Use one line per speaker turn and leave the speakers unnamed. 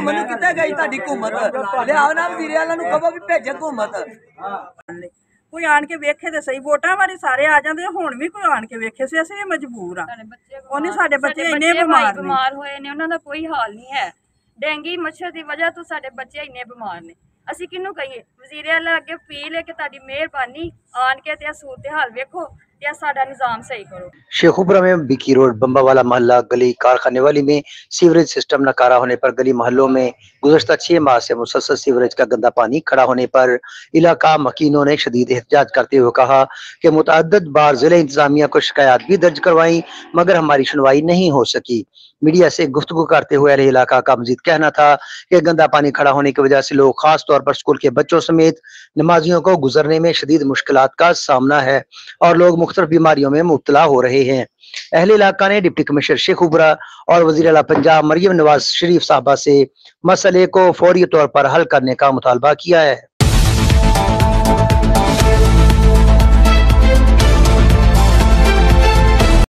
घूमन कितने गई ताड़ी हुकूमत लियाओ ना वजीर आला नूं कहो भी भेजे हुकूमत
कोई आन के वेखे तो सही वोटां वारी सारे आ जाते हुण भी कोई आन के वेखे से असीं मजबूर हाँ उन्हें साडे बच्चे इन्ने बीमार होए ने उन्हां दा कोई हाल नहीं है डेंगी मच्छर की वजह तो साडे बच्चे इन्ने बीमार ने असीं किन्नू कहिए वजीर आला अगे अपील है कि तुहाडी मेहरबानी आन के ते सूरत हाल वेखो या साडा निजाम सही करो।
शेखुपुरा में बिकी रोड बम्बावाला मोहल्ला गली कारखाने वाली में सीवरेज सिस्टम नकारा होने पर गली मोहल्लों में गुज़श्ता 6 माह से मुसलसल सीवरेज का गंदा पानी खड़ा होने पर इलाका मकीनों ने शदीद एहतजाज करते हुए कहा कि मुतअद्दिद बार जिले इंतजामिया को शिकायत भी दर्ज करवाई मगर हमारी सुनवाई नहीं हो सकी। मीडिया से गुफ्तगू करते हुए अहले इलाका का मजीद कहना था कि गंदा पानी खड़ा होने की वजह से लोग खास तौर पर स्कूल के बच्चों समेत नमाजियों को गुजरने में शदीद मुश्किलात का सामना है और लोग मुख्तलिफ बीमारियों में मुब्तला हो रहे हैं। अहले इलाका ने डिप्टी कमिश्नर शेखुपुरा और वजीर आला पंजाब मरियम नवाज शरीफ साहबा से मसले को फौरी तौर पर हल करने का मुतालबा किया है।